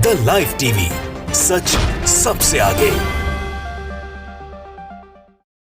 The live TV, सच सबसे आगे।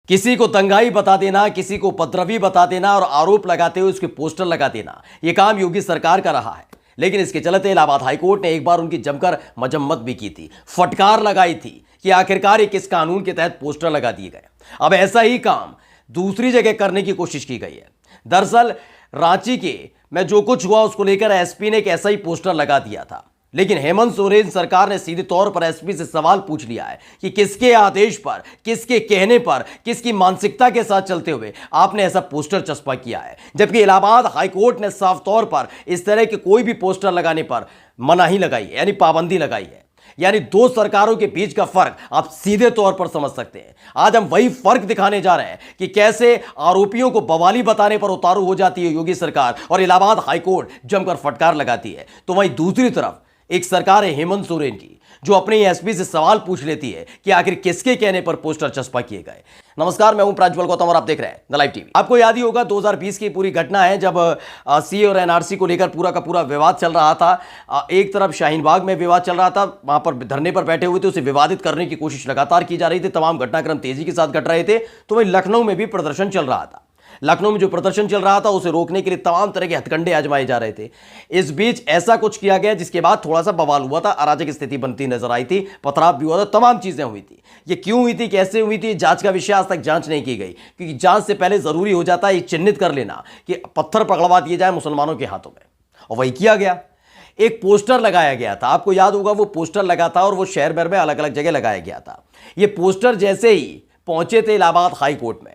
किसी को दंगाई बता देना, किसी को उपद्रवी बता देना और आरोप लगाते हुए उसके पोस्टर लगा देना, यह काम योगी सरकार का रहा है। लेकिन इसके चलते इलाहाबाद हाईकोर्ट ने एक बार उनकी जमकर मजम्मत भी की थी, फटकार लगाई थी कि आखिरकार ये किस कानून के तहत पोस्टर लगा दिए गए। अब ऐसा ही काम दूसरी जगह करने की कोशिश की गई है। दरअसल रांची के में जो कुछ हुआ उसको लेकर एसपी ने एक ऐसा ही पोस्टर लगा दिया था, लेकिन हेमंत सोरेन सरकार ने सीधे तौर पर एसपी से सवाल पूछ लिया है कि किसके आदेश पर, किसके कहने पर, किसकी मानसिकता के साथ चलते हुए आपने ऐसा पोस्टर चस्पा किया है। जबकि इलाहाबाद हाईकोर्ट ने साफ तौर पर इस तरह के कोई भी पोस्टर लगाने पर मनाही लगाई है, यानी पाबंदी लगाई है। यानी दो सरकारों के बीच का फर्क आप सीधे तौर पर समझ सकते हैं। आज हम वही फर्क दिखाने जा रहे हैं कि कैसे आरोपियों को बवाली बताने पर उतारू हो जाती है योगी सरकार और इलाहाबाद हाईकोर्ट जमकर फटकार लगाती है, तो वहीं दूसरी तरफ एक सरकार है हेमंत सोरेन की, जो अपने एसपी से सवाल पूछ लेती है कि आखिर किसके कहने पर पोस्टर चस्पा किए गए। नमस्कार, मैं हूं प्रज्वल गौतम और आप देख रहे हैं द लाइव टीवी। आपको याद ही होगा 2020 की पूरी घटना है जब सीए और एनआरसी को लेकर पूरा का पूरा विवाद चल रहा था। एक तरफ शाहीन बाग में विवाद चल रहा था, वहां पर धरने पर बैठे हुए थे, उसे विवादित करने की कोशिश लगातार की जा रही थी, तमाम घटनाक्रम तेजी के साथ घट रहे थे। तो वहीं लखनऊ में भी प्रदर्शन चल रहा था। लखनऊ में जो प्रदर्शन चल रहा था उसे रोकने के लिए तमाम तरह के हथकंडे आजमाए जा रहे थे। इस बीच ऐसा कुछ किया गया जिसके बाद थोड़ा सा बवाल हुआ था, अराजक स्थिति बनती नजर आई थी, पथराव भी हुआ था, तमाम चीजें हुई थी। ये क्यों हुई थी, कैसे हुई थी, जांच का विषय आज तक जांच नहीं की गई, क्योंकि जांच से पहले जरूरी हो जाता है ये चिन्हित कर लेना कि पत्थर पकड़वा दिए जाए मुसलमानों के हाथों में, और वही किया गया। एक पोस्टर लगाया गया था, आपको याद होगा वो पोस्टर लगा था और वो शहर भर में अलग अलग जगह लगाया गया था। ये पोस्टर जैसे ही पहुंचे थे इलाहाबाद हाईकोर्ट में,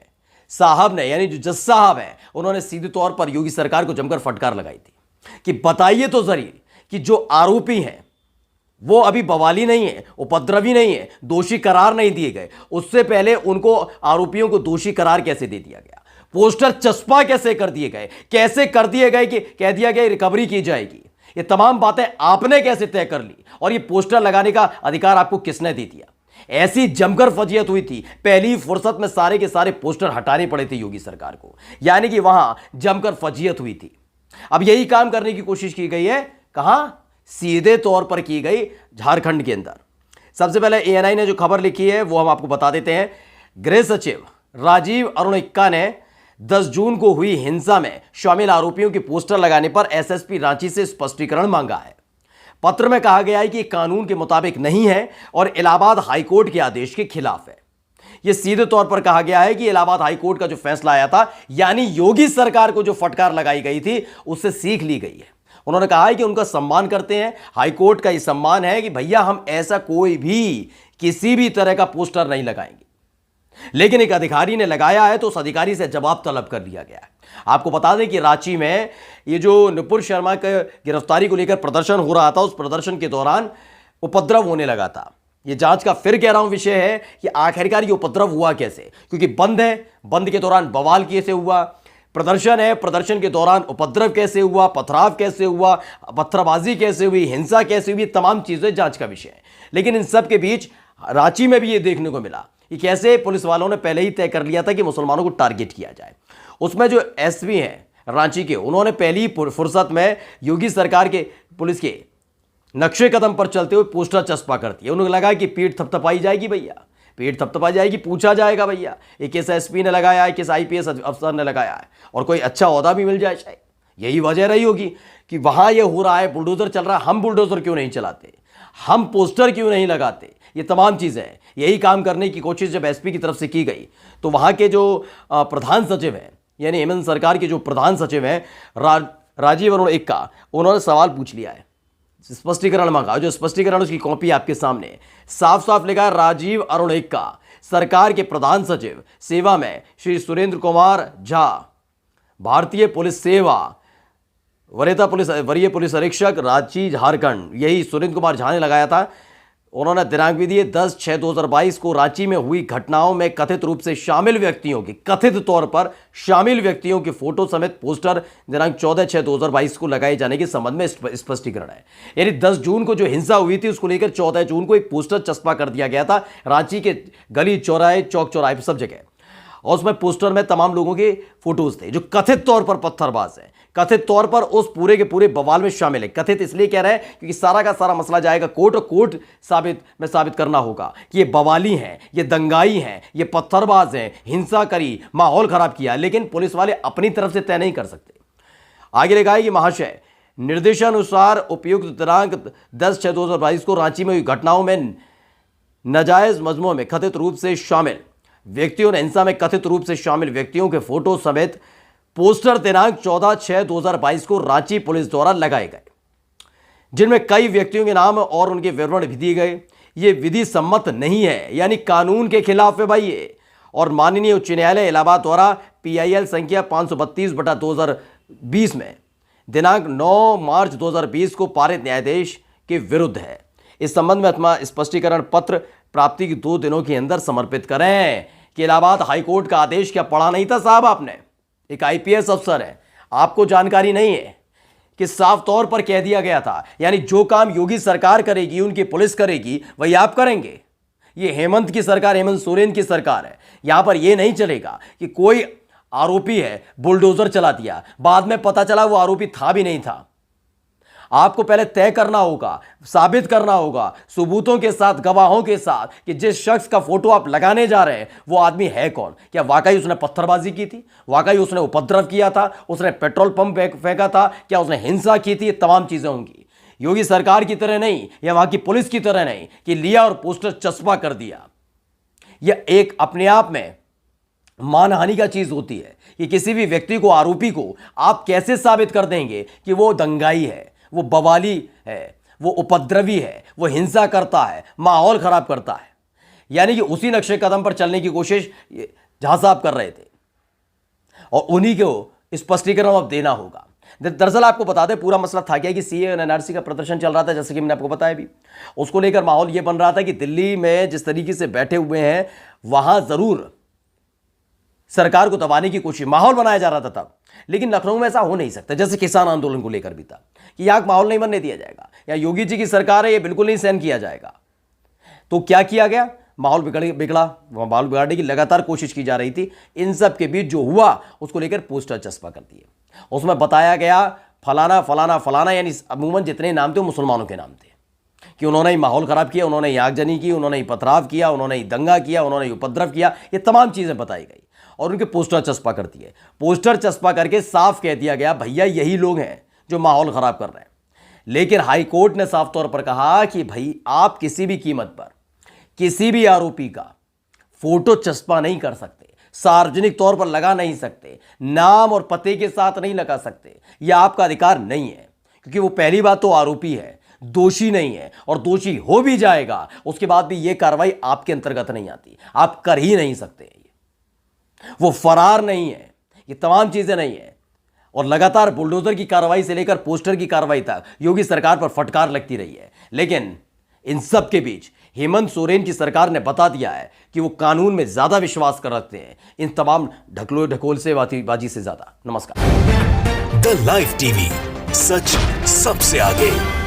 साहब ने, यानी जो जज साहब हैं, उन्होंने सीधे तौर पर योगी सरकार को जमकर फटकार लगाई थी कि बताइए तो जरूर कि जो आरोपी हैं वो अभी बवाली नहीं है, उपद्रवी नहीं है, दोषी करार नहीं दिए गए, उससे पहले उनको आरोपियों को दोषी करार कैसे दे दिया गया, पोस्टर चस्पा कैसे कर दिए गए, कैसे कर दिए गए कि कह दिया गया रिकवरी की जाएगी, ये तमाम बातें आपने कैसे तय कर ली और ये पोस्टर लगाने का अधिकार आपको किसने दे दिया। ऐसी जमकर फजीयत हुई थी, पहली फुर्सत में सारे के सारे पोस्टर हटाने पड़े थे योगी सरकार को, यानी कि वहां जमकर फजीयत हुई थी। अब यही काम करने की कोशिश की गई है, कहां, सीधे तौर पर की गई झारखंड के अंदर। सबसे पहले एएनआई ने जो खबर लिखी है वो हम आपको बता देते हैं। गृह सचिव राजीव अरुण एक्का ने 10 जून को हुई हिंसा में शामिल आरोपियों के पोस्टर लगाने पर एसएसपी रांची से स्पष्टीकरण मांगा है। पत्र में कहा गया है कि कानून के मुताबिक नहीं है और इलाहाबाद हाईकोर्ट के आदेश के खिलाफ है। यह सीधे तौर पर कहा गया है कि इलाहाबाद हाईकोर्ट का जो फैसला आया था, यानी योगी सरकार को जो फटकार लगाई गई थी, उससे सीख ली गई है। उन्होंने कहा है कि उनका सम्मान करते हैं, हाईकोर्ट का यह सम्मान है कि भैया हम ऐसा कोई भी किसी भी तरह का पोस्टर नहीं लगाएंगे। लेकिन एक अधिकारी ने लगाया है तो उस अधिकारी से जवाब तलब कर लिया गया है। आपको बता दें कि रांची में ये जो नुपुर शर्मा के गिरफ्तारी को लेकर प्रदर्शन हो रहा था, उस प्रदर्शन के दौरान उपद्रव होने लगा था। ये जांच का फिर कह रहा हूं विषय है कि आखिरकार ये उपद्रव हुआ कैसे, क्योंकि बंद है, बंद के दौरान बवाल कैसे हुआ, प्रदर्शन है, प्रदर्शन के दौरान उपद्रव कैसे हुआ, पथराव कैसे हुआ, पत्थरबाजी कैसे हुई, हिंसा कैसे हुई, तमाम चीजें जांच का विषय है। लेकिन इन सब के बीच रांची में भी ये देखने को मिला कि कैसे पुलिस वालों ने पहले ही तय कर लिया था कि मुसलमानों को टारगेट किया जाए। उसमें जो एसपी हैं रांची के, उन्होंने पहली फुर्सत में योगी सरकार के पुलिस के नक्शे कदम पर चलते हुए पोस्टर चस्पा कर दिए। उन्हें लगा कि पीठ थपथपाई जाएगी भैया, पीठ थपथपाई जाएगी, पूछा जाएगा भैया ये किस एसपी ने लगाया है, किस आईपीएस अफसर ने लगाया है, और कोई अच्छा ओहदा भी मिल जाए शायद। यही वजह रही होगी कि वहां ये हो रहा है, बुलडोजर चल रहा है, हम बुलडोजर क्यों नहीं चलाते, हम पोस्टर क्यों नहीं लगाते। ये तमाम चीज़ें हैं। यही काम करने की कोशिश जब एसपी की तरफ से की गई तो वहाँ के जो प्रधान सचिव हैं, यानी हेमंत सरकार के जो प्रधान सचिव हैं राजीव अरुण एक्का, उन्होंने सवाल पूछ लिया है, स्पष्टीकरण मांगा। जो स्पष्टीकरण उसकी कॉपी आपके सामने साफ साफ लिखा है, राजीव अरुण एक्का सरकार के प्रधान सचिव सेवा में श्री सुरेंद्र कुमार झा, भारतीय पुलिस सेवा वरीय पुलिस अधीक्षक रांची झारखंड, यही सुरेंद्र कुमार झा ने लगाया था। उन्होंने दिनांक भी दिए 10/6/2022 को रांची में हुई घटनाओं में कथित रूप से शामिल व्यक्तियों की, कथित तौर पर शामिल व्यक्तियों की फोटो समेत पोस्टर दिनांक 14/6/2022 को लगाए जाने के संबंध में स्पष्टीकरण है। यानी 10 जून को जो हिंसा हुई थी उसको लेकर 14 जून को एक पोस्टर चस्पा कर दिया गया था रांची के गली चौराहे, चौक चौराहे, सब जगह। और उसमें पोस्टर में तमाम लोगों के फोटोज थे जो कथित तौर पर पत्थरबाज हैं, कथित तौर पर उस पूरे के पूरे बवाल में शामिल है। कथित इसलिए कह रहे हैं क्योंकि सारा का सारा मसला जाएगा कोर्ट, और कोर्ट साबित करना होगा कि ये बवाली हैं, ये दंगाई हैं, ये पत्थरबाज हैं, हिंसा करी, माहौल खराब किया। लेकिन पुलिस वाले अपनी तरफ से तय नहीं कर सकते। आगे लिखा है कि महाशय, निर्देशानुसार उपयुक्त दिनांक 10/6/2022 को रांची में हुई घटनाओं में नाजायज मजमू में कथित रूप से शामिल व्यक्तियों ने हिंसा में कथित रूप से शामिल व्यक्तियों के फोटो समेत पोस्टर दिनांक 14/6/2022 को रांची पुलिस द्वारा लगाए गए, जिनमें कई व्यक्तियों के नाम और उनके विवरण भी दिए गए। ये विधि सम्मत नहीं है, यानी कानून के खिलाफ है भाई ये। और माननीय उच्च न्यायालय इलाहाबाद द्वारा PIL संख्या 532/2020 में दिनांक 9 मार्च 2020 को पारित न्यायाधीश के विरुद्ध है। इस संबंध में अपना स्पष्टीकरण पत्र प्राप्ति के 2 दिनों के अंदर समर्पित करें। कि इलाहाबाद हाईकोर्ट का आदेश क्या पढ़ा नहीं था साहब आपने? एक IPS अफसर है, आपको जानकारी नहीं है कि साफ तौर पर कह दिया गया था, यानी जो काम योगी सरकार करेगी, उनकी पुलिस करेगी, वही आप करेंगे। ये हेमंत की सरकार, हेमंत सोरेन की सरकार है। यहां पर यह नहीं चलेगा कि कोई आरोपी है, बुलडोजर चला दिया, बाद में पता चला वो आरोपी था भी नहीं था। आपको पहले तय करना होगा, साबित करना होगा सबूतों के साथ, गवाहों के साथ कि जिस शख्स का फोटो आप लगाने जा रहे हैं वो आदमी है कौन। क्या वाकई उसने पत्थरबाजी की थी? वाकई उसने उपद्रव किया था? उसने पेट्रोल पंप फेंका था? क्या उसने हिंसा की थी? ये तमाम चीजें होंगी। योगी सरकार की तरह नहीं, या वहां की पुलिस की तरह नहीं कि लिया और पोस्टर चस्पा कर दिया। यह एक अपने आप में मानहानि का चीज होती है कि किसी भी व्यक्ति को, आरोपी को आप कैसे साबित कर देंगे कि वो दंगाई है, वो बवाली है, वो उपद्रवी है, वो हिंसा करता है, माहौल खराब करता है। यानी कि उसी नक्शे कदम पर चलने की कोशिश जहां साहब कर रहे थे, और उन्हीं को स्पष्टीकरण अब देना होगा। दरअसल आपको बता दें पूरा मसला था क्या कि CAA और NRC का प्रदर्शन चल रहा था, जैसे कि मैंने आपको बताया भी। उसको लेकर माहौल यह बन रहा था कि दिल्ली में जिस तरीके से बैठे हुए हैं वहां जरूर सरकार को दबाने की कोशिश, माहौल बनाया जा रहा था तब। लेकिन लखनऊ में ऐसा हो नहीं सकता, जैसे किसान आंदोलन को लेकर भी था कि यहां माहौल नहीं बनने दिया जाएगा, या योगी जी की सरकार है, ये बिल्कुल नहीं सहन किया जाएगा। तो क्या किया गया? माहौल बिगड़ा, माहौल बिगाड़ने की लगातार कोशिश की जा रही थी। इन सब के बीच जो हुआ उसको लेकर पोस्टर चस्पा कर दिए। उसमें बताया गया फलाना फलाना फलाना, यानी अमूमन जितने नाम थे वो मुसलमानों के नाम थे, कि उन्होंने ही माहौल खराब किया, उन्होंने ही आगजनी की, उन्होंने ही पथराव किया, उन्होंने ही दंगा किया, उन्होंने ही उपद्रव किया। ये तमाम चीजें बताई गई और उनके पोस्टर चस्पा कर दिए। पोस्टर चस्पा करके साफ कह दिया गया भैया यही लोग हैं जो माहौल खराब कर रहे हैं। लेकिन हाईकोर्ट ने साफ तौर पर कहा कि भाई आप किसी भी कीमत पर किसी भी आरोपी का फोटो चस्पा नहीं कर सकते, सार्वजनिक तौर पर लगा नहीं सकते, नाम और पते के साथ नहीं लगा सकते। यह आपका अधिकार नहीं है, क्योंकि वो पहली बात तो आरोपी है, दोषी नहीं है, और दोषी हो भी जाएगा उसके बाद भी यह कार्रवाई आपके अंतर्गत नहीं आती, आप कर ही नहीं सकते। वो फरार नहीं है, ये तमाम चीजें नहीं है। और लगातार बुलडोजर की कार्रवाई से लेकर पोस्टर की कार्रवाई तक योगी सरकार पर फटकार लगती रही है। लेकिन इन सब के बीच हेमंत सोरेन की सरकार ने बता दिया है कि वो कानून में ज्यादा विश्वास कर रखते हैं इन तमाम ढकोल से बाजी से ज्यादा। नमस्कार। द लाइव टीवी, सच सबसे आगे।